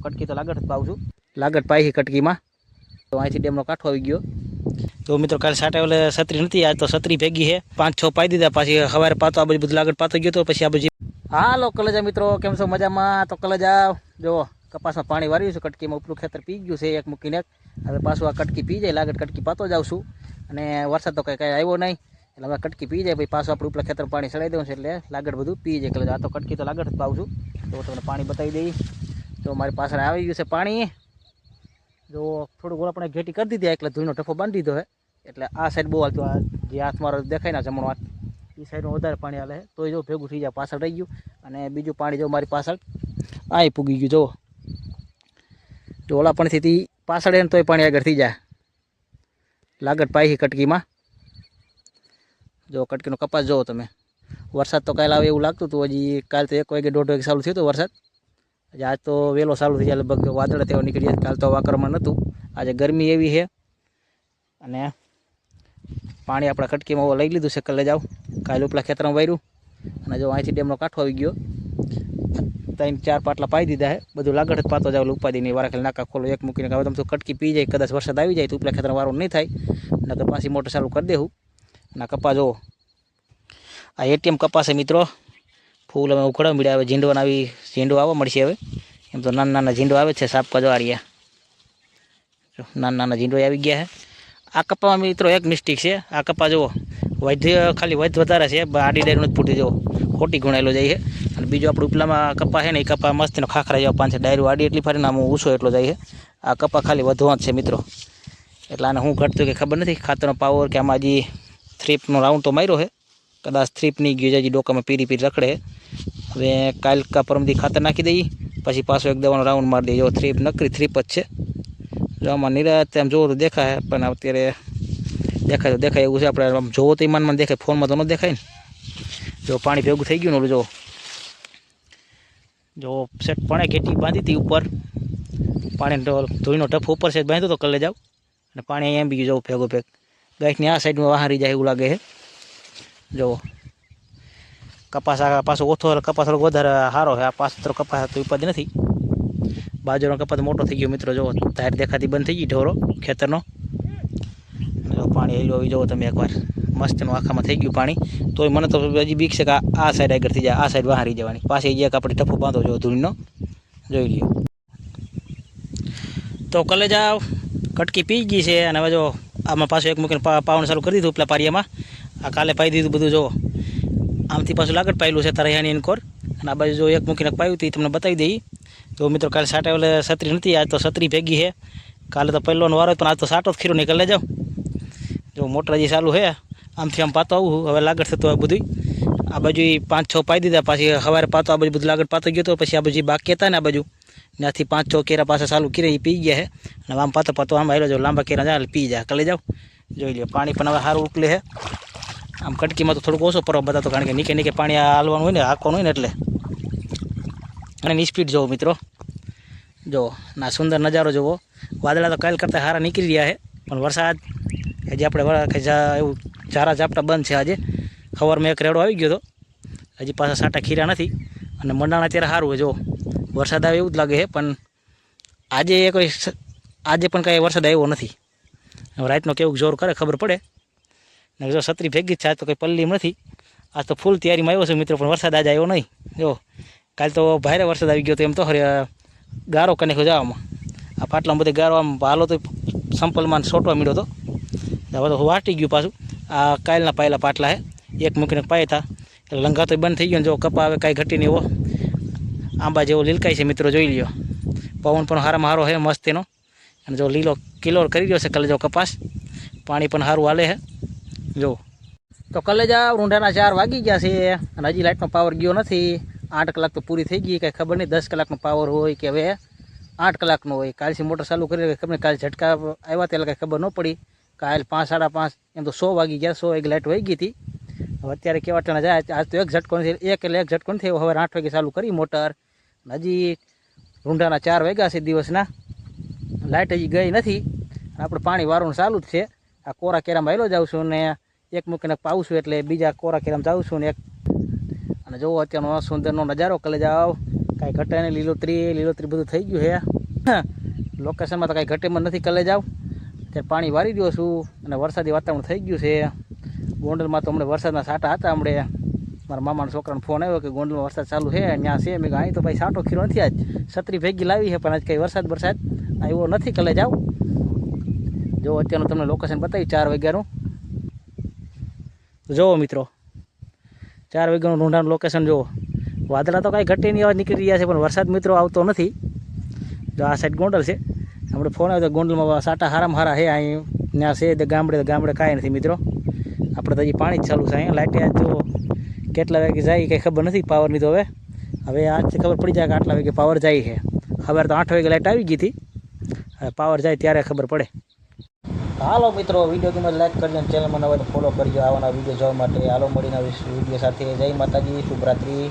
કટકી તો લાગટ પાઉં છું, લાગટ પાઈ કટકીમાં તો અહીંથી ડેમનો કાંઠો આવી ગયો। તો મિત્રો કાલે સાટા એટલે છત્રી નથી, આજ તો છત્રી ભેગી છે, 5-6 પાઈ દીધા, પાછી સવારે પાતો આ બધું લાગટ પાતો ગયો તો પછી આ બધી હાલો કલેજા મિત્રો કેમ છો મજામાં? તો કલેજા જો કપાસમાં પાણી વાર્યું છે, કટકીમાં ઉપલું ખેતર પી ગયું છે એક મૂકીને, હવે પાછું આ કટકી પી જાય, લાગટ કટકી પાતો જાઉં છું અને વરસાદ તો કંઈ આવ્યો નહીં એટલે હવે કટકી પી જાય ભાઈ, પાછું આપણે ઉપલા ખેતર પાણી ચડાવી દેવું છે એટલે લાગટ બધું પી જાય। કલેજા આ તો કટકી તો લાગટ જ પાઉં છું, તો તમને પાણી બતાવી દઈ। તો મારી પાછળ આવી ગયું છે પાણી, જો થોડુંક આપણે ઘેટી કરી દીધી એટલે ધૂળનો ટફો બાંધી દીધો છે એટલે આ સાઈડ બહુ હાલતું, આ જે હાથ મારો દેખાય ને જમણો હાથ એ સાઈડમાં વધારે પાણી હાલે તો જો ભેગું થઈ જાય, પાછળ રહી ગયું અને બીજું પાણી જો મારી પાછળ અહીં પૂગી ગયું, જો ઓલા પણથી પાછળ એને તોય પાણી આગળ થઈ જાય, લાગટ પાઈ કટકીમાં। જો કટકીનો કપાસ જોવો તમે, વરસાદ તો કાલે આવે એવું લાગતું હતું, હજી કાલ તો 1 વાગે 1:30 વાગે ચાલુ થયો હતો વરસાદ, આજ તો વહેલો ચાલુ થઈ જાય, લગભગ વાદળ તેવા નીકળી જાય, કાલ તો વાકરમાં નહોતું, આજે ગરમી એવી છે અને પાણી આપણા કટકીમાં લઈ લીધું છે કલેજાવ, કાલે ઉપલા ખેતરમાં વાર્યું અને જો અહીંથી ડેમનો કાંઠો આવી ગયો, 3-4 પાટલા પાઈ દીધા છે, બધું લાગટ જ પાતો જાવ ઉપાધિની વારા ખાલી નાકા ખોલો એક મૂકીને, હવે તમે તો કટકી પી જાય, કદાચ વરસાદ આવી જાય તો ઉપલા ખેતરમાં વારો નહીં થાય, નકર પાછી મોટર ચાલુ કરી દેવું। અને કપા જો આ એટીએમ કપાસ છે મિત્રો, ફૂલ અમે ઉખડવા મળ્યા, હવે ઝીંડવાના આવી ઝીંડો આવવા મળશે, હવે એમ તો નાના નાના ઝીંડો આવે છે, સાપ કજવારિયા નાના નાના ઝીંડો આવી ગયા છે। આ કપામાં મિત્રો એક મિસ્ટેક છે, આ કપા જુઓ વૈધ ખાલી વૈધ વધારે છે, આડી ડાયરું નથી ફૂટી, જુઓ ખોટી ગુણાયેલો જાય છે, અને બીજો આપણે ઉપલામાં કપા છે ને એ કપા મસ્તીનો ખાખરા જેવા 5 ડાયરું આડી એટલી ફરીને આમ ઊંચો એટલો જાય છે, આ કપા ખાલી વધવા જ છે મિત્રો, એટલે આને હું ઘટતું કે ખબર નથી, ખાતરનો પાવર કે આમાં હજી થ્રીપનો રાઉન્ડ તો માર્યો છે, કદાચ થ્રીપ નહીં ગયો હજી ડોકામાં પીરી રખડે, હવે કાલ કા પરમદી ખાતર નાખી દઈએ, પછી પાછો એક દવાનો રાઉન્ડ મારી દઈએ, જો થ્રીપ નકરી થ્રીપ જ છે, જો આમાં નિરાત આમ જોવો તો દેખાય, પણ અત્યારે દેખાય તો દેખાય એવું છે, આપણે આમ જોવો તો ઈમાનમાં દેખાય, ફોનમાં તો ન દેખાય ને। જો પાણી ભેગું થઈ ગયું ને, જો સેટ પાણે ઘેટી બાંધી હતી ઉપર, પાણી ધોઈનો ટફ ઉપર સેટ બાંધ્યો તો કલે જાવ અને પાણી અહીંયા બી જવું ભેગો ભેગ, ગાયકની આ સાઈડમાં વહારી જાય એવું લાગે છે। જો કપાસ આ પાછો ઓછો, કપાસ થોડોક વધારે સારો છે, આ પાછો કપાસ તો ઉપાધિ નથી, બાજુનો કપાસ મોટો થઈ ગયો મિત્રો, જો ધાર દેખાતી બંધ થઈ ગઈ ઢોરો ખેતરનો, પાણી હેલું આવી જવો તમે એકવાર, મસ્તનું આખામાં થઈ ગયું પાણી, તોય મને તો હજી બીક છે કે આ સાઈડ આગળ થઈ જાય, આ સાઈડ વહારી જવાની, પાછી એક આપણે ટફો બાંધો જો ધૂળનો જોઈ લ્યો। તો કલેજા કટકી પી ગઈ છે અને હવે જો આમાં પાછું એક મૂકીને પાવણ ચાલુ કરી દીધું પેલા પારિયામાં, આ કાલે પાઈ દીધું બધું, જો આમથી પાછું લાગટ પાયેલું છે તરૈયાની એનકોર, અને આ બાજુ જો એક મૂકીને પાયું હતું તમને બતાવી દઈએ। તો મિત્રો કાલે સાટા એટલે છત્રી નથી, આજ તો છત્રી ભેગી છે, કાલે તો પહેલોનો વારો પણ આજ તો સાટો જ ખીરો નીકળે જાવ, જો મોટર હજી ચાલુ છે, આમથી આમ પાતો આવું હવે લાગટ થતું આ બધું, આ બાજુ 5-6 પાઈ દીધા, પાછી સવારે પાતો આ બાજુ બધું લાગટ પાતો ગયો તો પછી આ બાજુ બાકી હતા ને આ બાજુ ત્યાંથી 5-6 કેરા પાછા ચાલુ કરે એ પી ગયા છે, અને આમ પાતો પાતો આમ આવ્યો જો લાંબા કેરા જાય પી જાય, કલે જાવ જોઈ લો, પાણી પણ હવે સારું ઉકલે છે, આમ કટકીમાં તો થોડુંક ઓછો પરવા બતાતો, કારણ કે નીચે નીચે પાણી હાલવાનું હોય ને, હાંકવાનું હોય ને એટલે, અને એની સ્પીડ જોવો મિત્રો, જો ના સુંદર નજારો જોવો, વાદળા તો કાલ કરતાં સારા નીકળી રહ્યા છે, પણ વરસાદ હજી આપણે એવું ઝારા ઝાપટા બંધ છે, આજે સવારમાં એક રેડો આવી ગયો હતો, હજી પાછા સાટા ખીરા નથી, અને મંડાણા અત્યારે સારું હોય, જો વરસાદ આવે એવું જ લાગે છે, પણ આજે પણ કાંઈ વરસાદ આવ્યો નથી, રાતનો કેવું જોર કરે ખબર પડે ને, જો છત્રી ભેગી જ છે, આજ તો કંઈ પલ્લીમ નથી, આજ તો ફૂલ તૈયારીમાં આવ્યો છે મિત્રો, પણ વરસાદ આજે આવ્યો નહીં, જો કાલે તો ભારે વરસાદ આવી ગયો તો એમ તો ગારો કને જવામાં, આ પાટલામાં બધે ગારો આમ હાલો તો સંપલમાં સોટવા મળ્યો હતો, હવે તો વાટી ગયું પાછું, આ કાલના પાયેલા પાટલા છે, એક મૂકીને પાયા હતા એટલે લંઘા તો બંધ થઈ ગયો, જો કપા આવે કાંઈ ઘટી નહીં, એવો આંબા જેવો લીલકાય છે મિત્રો, જોઈ લ્યો, પવન પણ સારામાં સારો છે મસ્ત એનો, અને જો લીલો કિલોર કરી રહ્યો છે કલેજો કપાસ, પાણી પણ સારું હાલે છે, જો તો કલેજા રૂંઢાના 4 વાગી ગયા છે અને હજી લાઇટનો પાવર ગયો નથી, 8 કલાક તો પૂરી થઈ ગઈ, કાંઈ ખબર નહીં 10 કલાકનો પાવર હોય કે હવે 8 કલાકનો હોય, કાલથી મોટર ચાલુ કરી ખબર નહીં, કાલે ઝટકા આવ્યા ત્યારે કાંઈ ખબર ન પડી, કાલ 5-5:30 એમ તો 100 વાગી ગયા, 100 વાગે લાઇટ વહી ગઈ હતી, હવે અત્યારે કેવા ટાણા જાય, આજ તો એક ઝટકો નથી, એક ઝટકો નથી, હવે 8 વાગે ચાલુ કરી મોટર, હજી રૂંઢાના 4 વાગ્યા છે દિવસના, લાઇટ હજી ગઈ નથી, આપણે પાણી વારવાનું ચાલુ જ છે, આ કોરા કેરામાં હેલો જાઉં છું ને એક મૂકીને પાઉં છું એટલે બીજા કોરા કેરામાં જાઉં છું ને એક, અને જોવો અત્યારનો સુંદરનો નજારો કલે જાઓ, કાંઈ ઘટે નહીં, લીલોતરી બધું થઈ ગયું છે. લોકેશનમાં તો કાંઈ ઘટેમાં નથી. કલે જાવ ત્યારે પાણી વારી દો છું અને વરસાદી વાતાવરણ થઈ ગયું છે. ગોંડલમાં તો હમણાં વરસાદના છાંટા હતા. હમણાં મારા મામાના છોકરાનો ફોન આવ્યો કે ગોંડલમાં વરસાદ ચાલુ છે, ત્યાં છે. મેં અહીં તો ભાઈ છાંટો ખીરો નથી. આજ છત્રી ભેગી લાવી છે પણ આજ કંઈ વરસાદ આવ્યો નથી. કલે જાવ જો અત્યારનું તમને લોકેશન બતાવ્યું 4 વાગ્યાનું. જુઓ મિત્રો 4 વાગ્યાનું ઢૂંઢાનું લોકેશન જુઓ. વાદળા તો કાંઈ ઘટે નહીં, અવાજ નીકળી રહ્યા છે પણ વરસાદ મિત્રો આવતો નથી. જો આ સાઈડ ગોંડલ છે. આપણે ફોન આવ્યો તો ગોંડલમાં સાટા હારામાં હારા છે. અહીં ત્યાં છે ગામડે કાંઈ નથી મિત્રો. આપણે તો હજી પાણી જ ચાલુ છે. અહીંયા લાઇટે આજ જો કેટલા વાગે જાય કંઈ ખબર નથી પાવરની. તો હવે આજથી ખબર પડી જાય કે આટલા વાગે પાવર જાય છે. ખબર તો 8 વાગે લાઇટ આવી ગઈ હતી. હવે પાવર જાય ત્યારે ખબર પડે. હાલો મિત્રો, વિડીયો ગમે લાઈક કરજો અને ચેનલમાં નવા ફોલો કરજો આવાના વિડીયો જોવા માટે. હાલો મળીને વિડીયો સાથે. જય માતાજી, શુભરાત્રી.